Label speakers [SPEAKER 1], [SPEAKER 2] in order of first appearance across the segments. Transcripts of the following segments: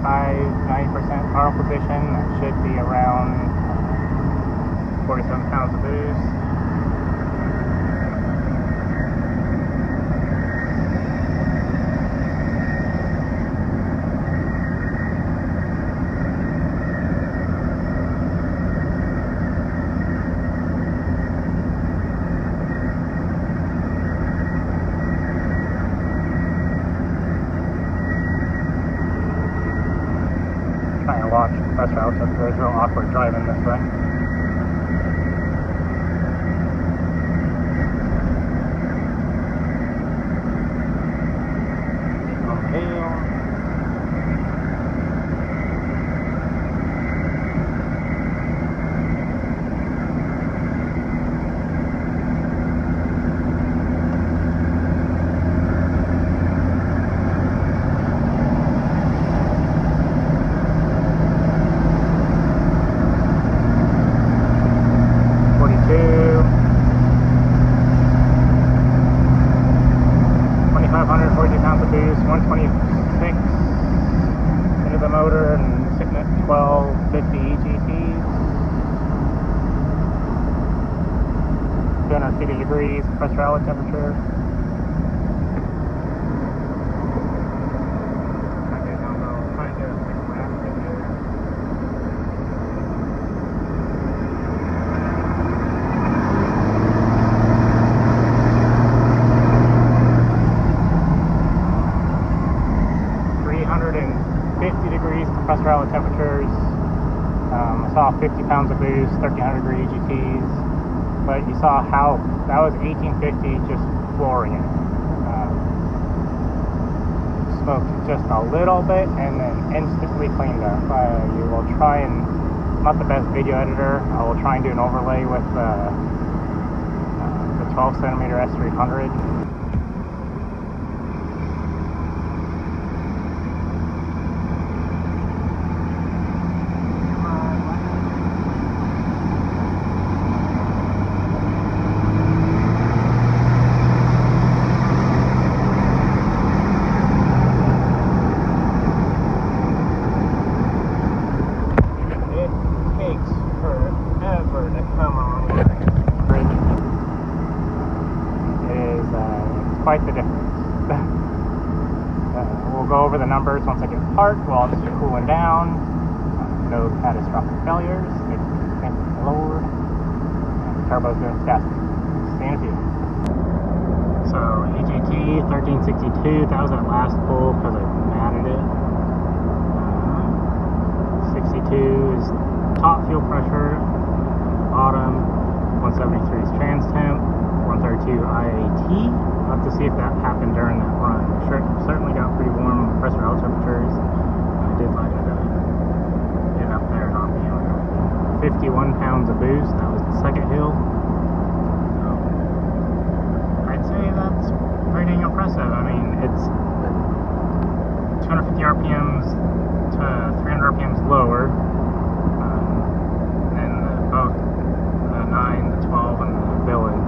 [SPEAKER 1] 90% throttle position. That should be around 47 pounds of boost. Trying to watch compressor output, so it's real awkward driving this way. On the hill. Boost, 126 into the motor and sitting at 1250 EGTs. 250 degrees compressor outlet temperature. Okay, now I'll try and get a quick wrap video. Compressor outlet temperatures. I saw 50 pounds of boost, 1300 degree EGTs, but you saw how that was 1850 just flooring it. Smoked just a little bit and then instantly cleaned up. You will try and, I'm not the best video editor, I will try and do an overlay with the 12 centimeter S300. Quite the difference. We'll go over the numbers once I get parked while it's cooling down. No catastrophic failures. Thank the Lord. And the turbo's doing fantastic. See you in a few. So EGT 1362. That was that last pull because I matted it. 62 is top fuel pressure. Bottom 173 is trans temp. 132 IAT. I'll have to see if that happened during that run. Certainly got pretty warm compressor outlet temperatures. I did like it get up there and on me on everything. 51 pounds of boost. That was the second hill. So I'd say that's pretty impressive. I mean, it's 250 RPMs to 300 RPMs lower than both the 9, the 12, and the villain.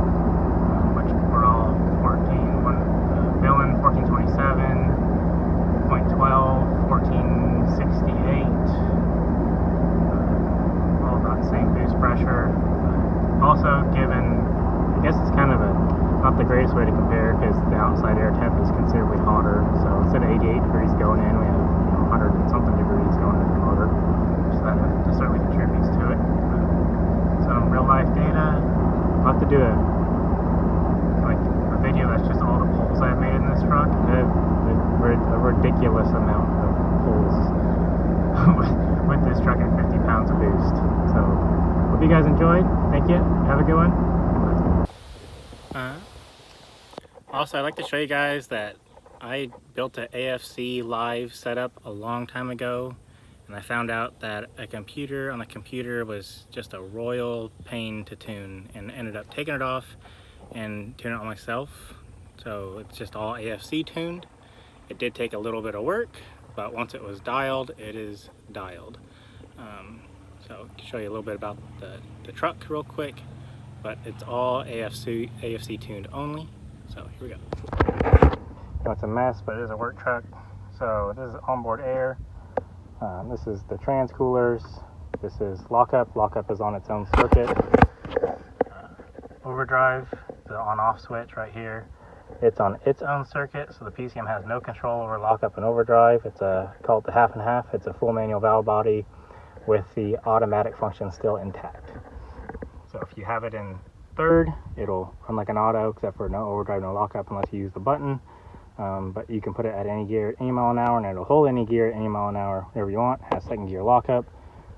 [SPEAKER 1] Which were all 1427, .12, 1468, all about the same boost pressure. Also given, I guess it's kind of not the greatest way to compare because the outside air temp is considerably hotter. So instead of 88 degrees going in, we have 100 and something degrees going into the motor. So that certainly contributes to it. Some real life data. I'll have to do a video that's just all the pulls I've made in this truck. I have a ridiculous amount of pulls with this truck at 50 pounds of boost. So hope you guys enjoyed. Thank you. Have a good one. Also, I'd like to show you guys that I built an AFC live setup a long time ago, and I found out that a computer on the computer was just a royal pain to tune, and ended up taking it off and tune it on myself. So it's just all AFC tuned. It did take a little bit of work, but once it was dialed, it is dialed. So I can show you a little bit about the truck real quick, but it's all AFC tuned only. So here we go. It's a mess, but it is a work truck. So this is onboard air. This is the transcoolers. This is lockup. Lockup is on its own circuit. Overdrive, the on-off switch right here. It's on its own circuit, so the PCM has no control over lockup and overdrive. It's called the half and half. It's a full manual valve body with the automatic function still intact. So if you have it in third, it'll run like an auto, except for no overdrive, no lockup unless you use the button. But you can put it at any gear at any mile an hour, and it'll hold any gear at any mile an hour, whatever you want. It has second gear lockup.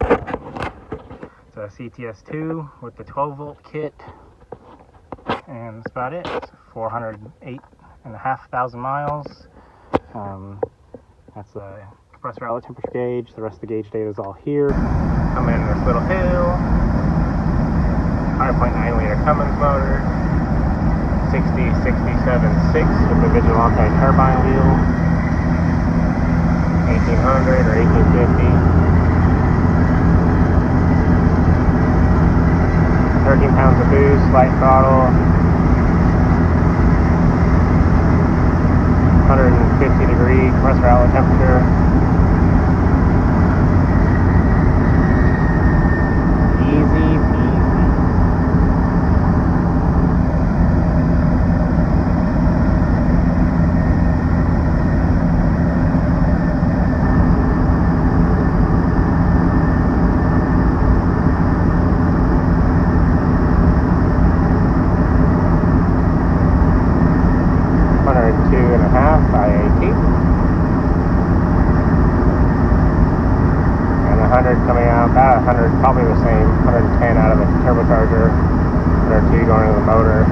[SPEAKER 1] It's a CTS2 with the 12-volt kit, and that's about it. It's 408,500 miles. That's a compressor outlet temperature gauge. The rest of the gauge data is all here. Come in this little hill. 5.9 liter Cummins motor. 6067.6 with the digital octane turbine wheel, 1800 or 1850. 13 pounds of boost, light throttle, 150 degree compressor outlet temperature. Easy peasy. Coming out, about 100, probably the same, 110 out of the turbocharger, 102 going into the motor.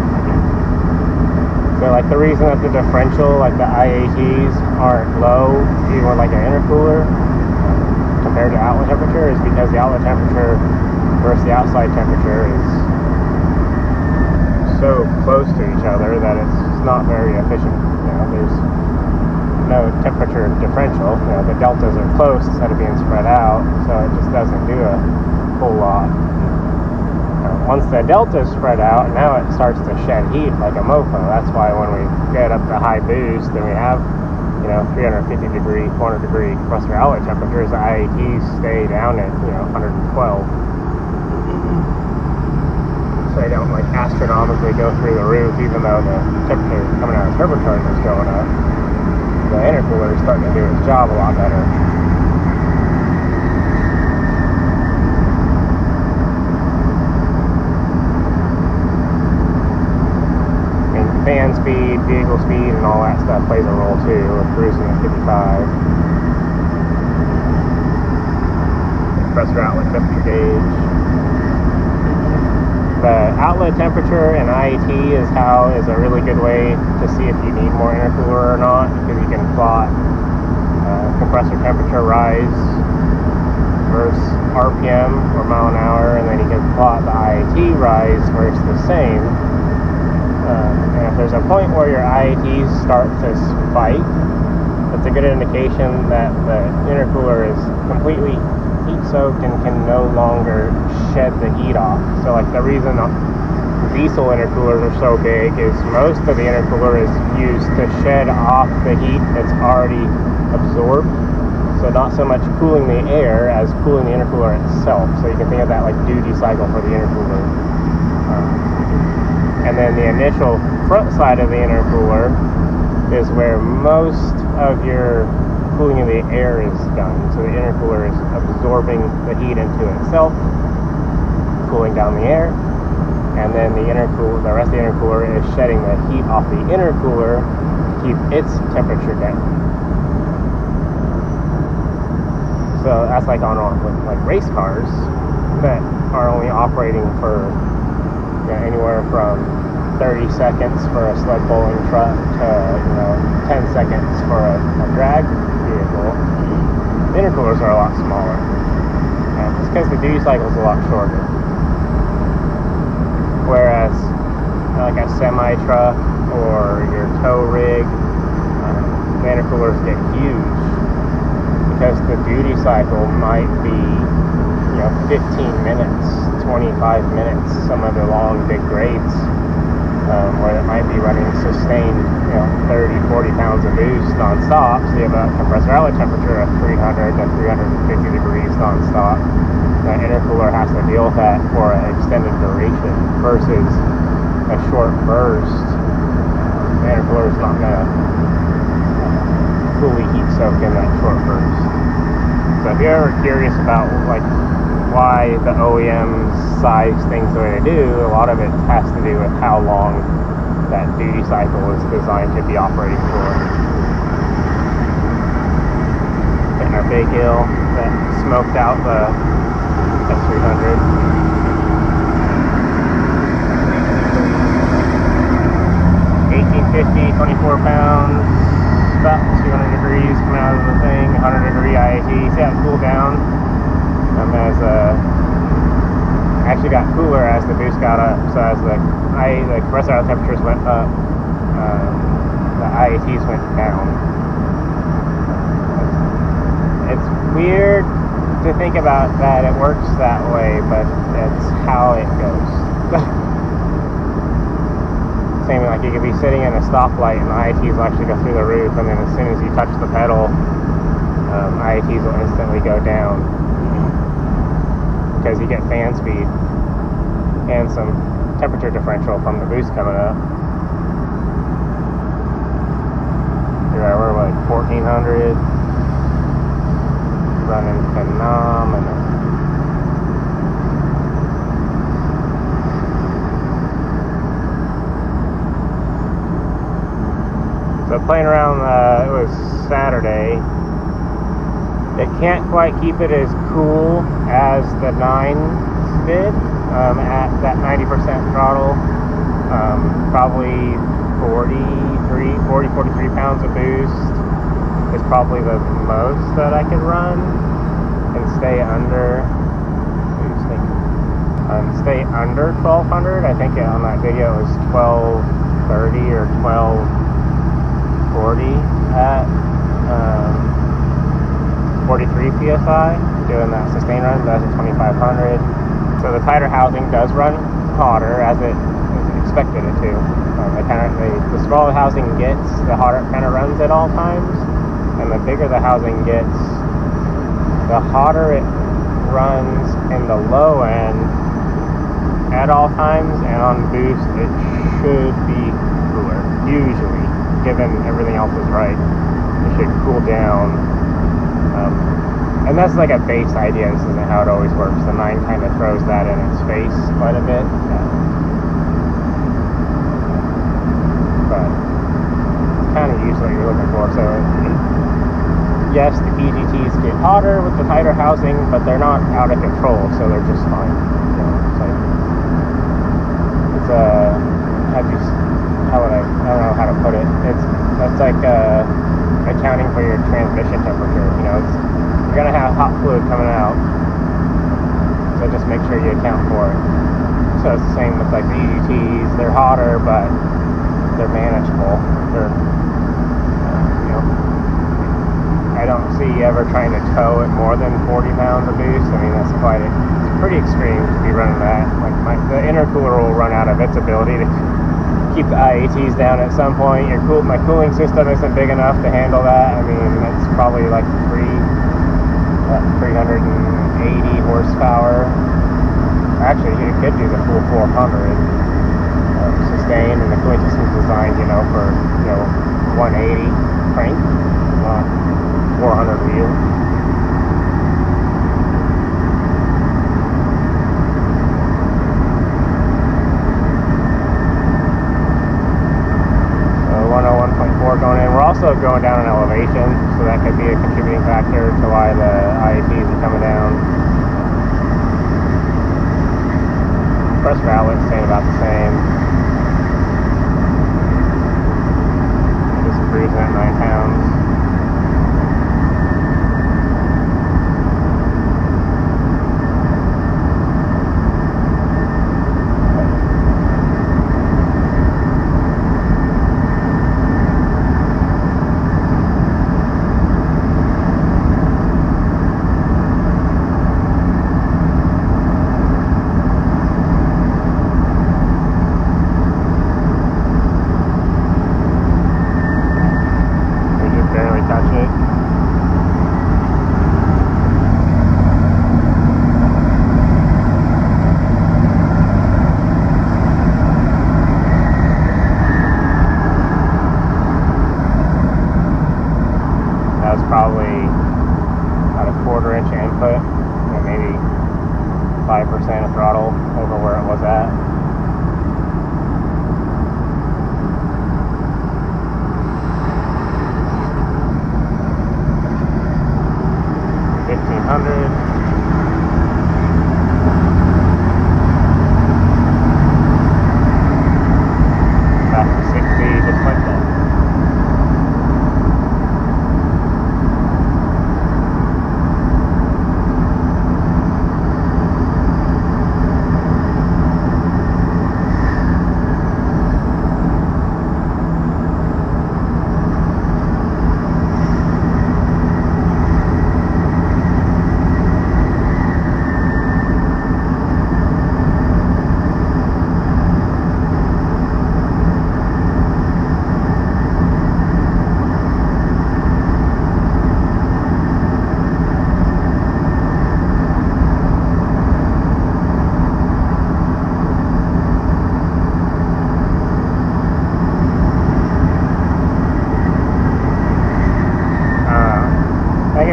[SPEAKER 1] So like the reason that the differential, like the IATs aren't low, even with like an intercooler, compared to outlet temperature, is because the outlet temperature versus the outside temperature is so close to each other that it's not very efficient. You know, there's no temperature differential. You know, the deltas are close instead of being spread out, so it just doesn't do a whole lot. Once the delta is spread out, now it starts to shed heat like a mofo. That's why when we get up to high boost and we have, you know, 350 degree, 400 degree compressor outlet temperatures, the IATs stay down at, you know, 112. So they don't like astronomically go through the roof, even though the temperature coming out of the turbocharger is going up. The intercooler is starting to do its job a lot better. And fan speed, vehicle speed, and all that stuff plays a role too. We're cruising at 55. Compressor outlet temperature gauge. The outlet temperature and IAT is a really good way to see if you need more intercooler or not, because you can plot compressor temperature rise versus RPM or mile an hour, and then you can plot the IAT rise versus the same. And if there's a point where your IATs start to spike, that's a good indication that the intercooler is completely heat soaked and can no longer shed the heat off. So like the reason diesel intercoolers are so big is most of the intercooler is used to shed off the heat that's already absorbed. So not so much cooling the air as cooling the intercooler itself. So you can think of that like duty cycle for the intercooler. And then the initial front side of the intercooler is where most of your cooling of the air is done. So the intercooler is absorbing the heat into itself, cooling down the air, and then the rest of the intercooler is shedding the heat off the intercooler to keep its temperature down. So that's like on with like race cars that are only operating for, you know, anywhere from 30 seconds for a sled bowling truck to, you know, 10 seconds for a drag vehicle. The intercoolers are a lot smaller. It's because the duty cycle is a lot shorter. Whereas like a semi truck or your tow rig, the intercoolers get huge because the duty cycle might be, you know, 15 minutes, 25 minutes. Some of the long big grades where it might be running sustained, you know, 30, 40 pound
[SPEAKER 2] pounds of boost non-stop, so you have a compressor outlet temperature of 300 to 350 degrees non-stop. The intercooler has to deal with that for an extended duration versus a short burst. The intercooler is not going to fully heat soak in that short burst. So if you're ever curious about like why the OEMs size things the way they do, a lot of it has to do with how long that duty cycle is designed to be operating for. Getting our big hill that smoked out the S300. 1850, 24 pounds, about 200 degrees coming out of the thing, 100 degree IAT. See how it cooled down? Actually got cooler as the boost got up, so as the compressor outlet temperatures went up, the IATs went down. It's weird to think about that it works that way, but it's how it goes. Same like you could be sitting in a stoplight and the IATs will actually go through the roof, and then as soon as you touch the pedal, IATs will instantly go down because you get fan speed and some temperature differential from the boost coming up. Here we're like 1400, running phenomenal. So playing around, it was Saturday. It can't quite keep it as cool as the 9s did at that 90% throttle. Probably 43 pounds of boost is probably the most that I could run and stay under. Stay under 1200. I think on that video it was 1230 or 1240 at 43 psi, doing that sustain run. That's at 2500. So the tighter housing does run hotter as it expected it to. The smaller the housing gets, the hotter it kind of runs at all times, and the bigger the housing gets, the hotter it runs in the low end at all times, and on boost it should be cooler, usually, given everything else is right. It should cool down. And that's like a base idea. This isn't how it always works. The 9 kind of throws that in its face quite a bit. But it's kind of usually what you're looking for. So yes, the PGTs get hotter with the tighter housing, but they're not out of control, so they're just fine. I don't know how to put it. That's like accounting for your transmission temperature. You're gonna have hot fluid coming out, so just make sure you account for it. So it's the same with like the EGTs. They're hotter, but they're manageable. I don't see you ever trying to tow at more than 40 pounds of boost. I mean, it's pretty extreme to be running that. Like the intercooler will run out of its ability to keep the IATs down at some point. My cooling system isn't big enough to handle that. I mean, it's probably like 380 horsepower. Actually, you could do the full 400 sustain, and the cooling system's designed, for 180 crank, not 400 wheel. Going in. We're also going down in elevation, so that could be a contributing factor to why the IATs are coming down. Compressor outlet's staying about the same. Just cruising at 9 pounds. probably about a 1/4 inch input, and maybe 5% of throttle over where it was at. Back to 60, just like that.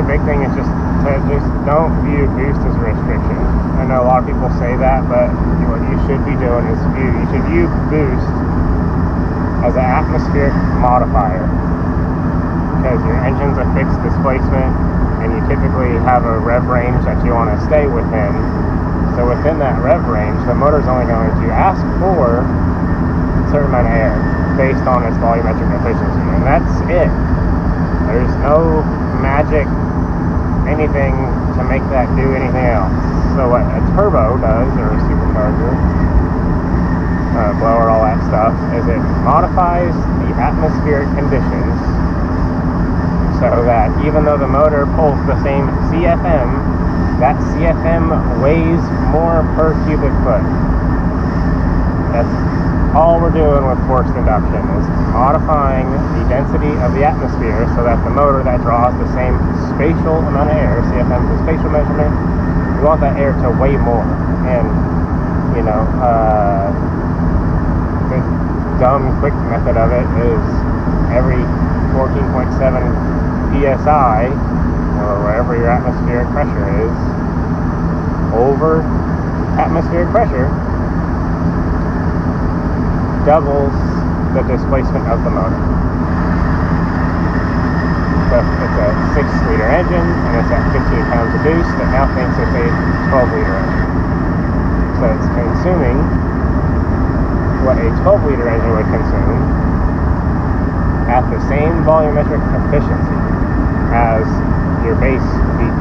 [SPEAKER 2] Big thing is just don't view boost as a restriction. I know a lot of people say that, but what you should be doing is you should view boost as an atmospheric modifier, because your engine's a fixed displacement and you typically have a rev range that you want to stay within. So within that rev range, the motor's only going to ask for a certain amount of air based on its volumetric efficiency, and that's it. There's no magic anything to make that do anything else. So what a turbo does, or a supercharger, blower, all that stuff, is it modifies the atmospheric conditions so that even though the motor pulls the same CFM, that CFM weighs more per cubic foot. That's all we're doing with forced induction, is modifying the density of the atmosphere so that the motor that draws the same spatial amount of air, CFM is a spatial measurement, we want that air to weigh more. And, you know, the dumb quick method of it is every 14.7 psi, or wherever your atmospheric pressure is, over atmospheric pressure doubles the displacement of the motor. So if it's a 6-liter engine and it's at 15 pounds of boost, it now thinks it's a 12-liter engine. So it's consuming what a 12-liter engine would consume at the same volumetric efficiency as your base VP.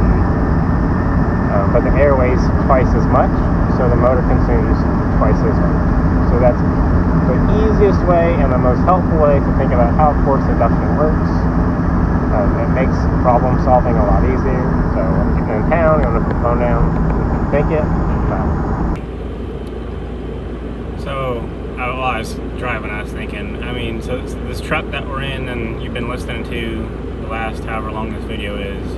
[SPEAKER 2] But the air weighs twice as much, so the motor consumes twice as much. So that's the easiest way and the most helpful way to think about how forced induction works. It makes problem solving a lot easier. So if you're in town, you want to put the phone down, you can think it.
[SPEAKER 1] So while I was driving, I was thinking, I mean, so this truck that we're in and you've been listening to the last however long this video is,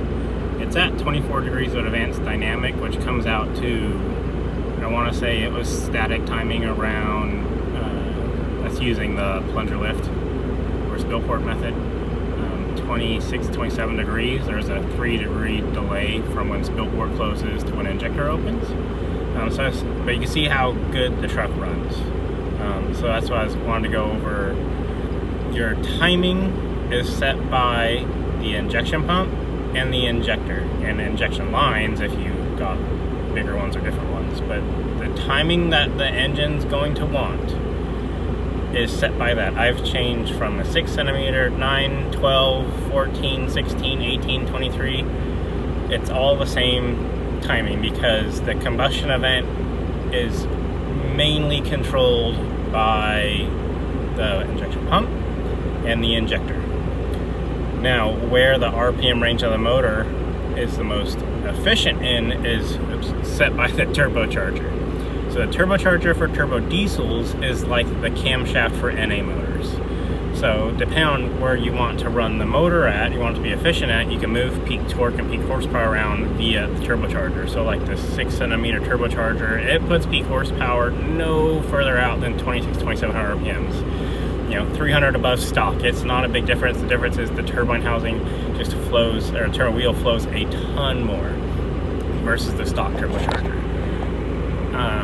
[SPEAKER 1] it's at 24 degrees of advanced dynamic, which comes out to, I want to say it was static timing around, that's using the plunger lift or Spillport method, 26, 27 degrees. There's a 3-degree delay from when Spillport closes to when injector opens. But you can see how good the truck runs. So that's why I wanted to go over. Your timing is set by the injection pump and the injector, and the injection lines if you got bigger ones or different ones. But the timing that the engine's going to want is set by that. I've changed from a 6 centimeter, 9, 12, 14, 16, 18, 23. It's all the same timing because the combustion event is mainly controlled by the injection pump and the injector. Now, where the RPM range of the motor is the most efficient in is set by the turbocharger. So the turbocharger for turbo diesels is like the camshaft for NA motors. So depending on where you want to run the motor at, you want it to be efficient at, you can move peak torque and peak horsepower around via the turbocharger. So like the 6 centimeter turbocharger, it puts peak horsepower no further out than 26, 2700 RPMs. 300 above stock. It's not a big difference. The difference is the turbine housing just flows, or turbo wheel flows a ton more versus the stock turbocharger.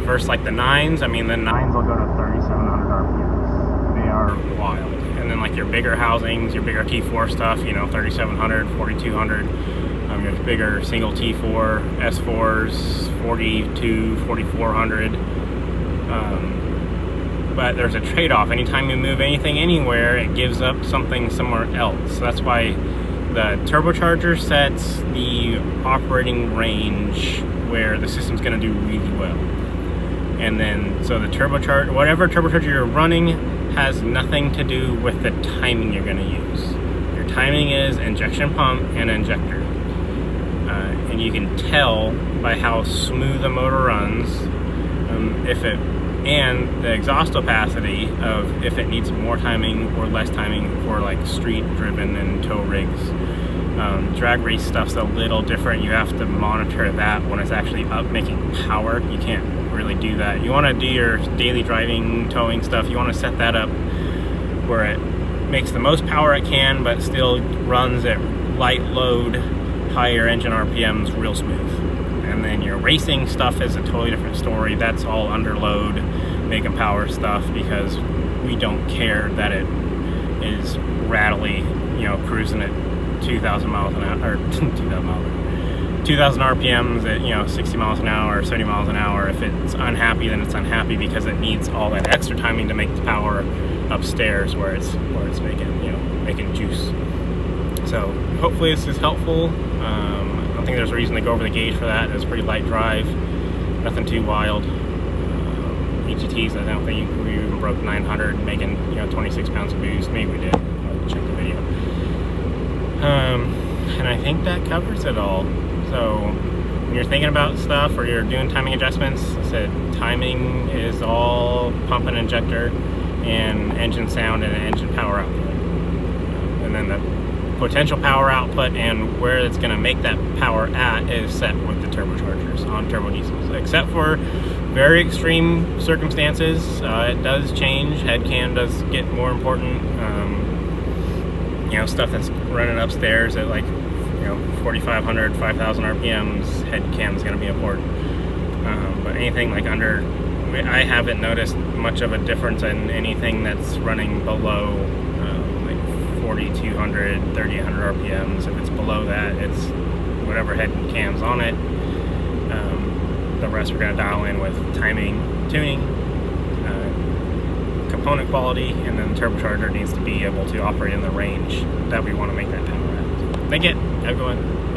[SPEAKER 1] Versus like the 9s, I mean the 9s will go to 3,700 RPMs. They are wild. And then like your bigger housings, your bigger T4 stuff, 3,700, 4,200. Your bigger single T4, S4s, 42, 4,400. But there's a trade-off. Anytime you move anything anywhere, it gives up something somewhere else. So that's why the turbocharger sets the operating range where the system's going to do really well. And then, so the turbocharger, whatever turbocharger you're running, has nothing to do with the timing you're going to use. Your timing is injection pump and injector. And you can tell by how smooth the motor runs, and the exhaust opacity of if it needs more timing or less timing for like street driven and tow rigs. Drag race stuff's a little different. You have to monitor that when it's actually up making power. You can't really do that. You want to do your daily driving, towing stuff. You want to set that up where it makes the most power it can, but still runs at light load, higher engine RPMs real smooth. And then your racing stuff is a totally different story. That's all under load, making power stuff, because we don't care that it is rattly, cruising at 2,000 miles an hour, or 2,000 RPMs at 60 miles an hour or 70 miles an hour. If it's unhappy, then it's unhappy because it needs all that extra timing to make the power upstairs where it's making juice. So hopefully this is helpful. I don't think there's a reason to go over the gauge for that. It's a pretty light drive, nothing too wild. EGTs, I don't think we even broke 900, making 26 pounds of boost. Maybe we did. I'll check the video. And I think that covers it all. So when you're thinking about stuff or you're doing timing adjustments, I said timing is all pump and injector and engine sound and engine power output. And then the potential power output and where it's going to make that power at is set with the turbochargers on turbo diesels. Except for very extreme circumstances, it does change. Head cam does get more important. Stuff that's running upstairs at like 4,500, 5,000 RPMs, head cam is going to be important. But anything like under, I haven't noticed much of a difference in anything that's running below 4,200, 3,800 RPMs. If it's below that, it's whatever head cam's on it. The rest we're going to dial in with timing, tuning, component quality, and then the turbocharger needs to be able to operate in the range that we want to make that power at. Thank you. Have a good one.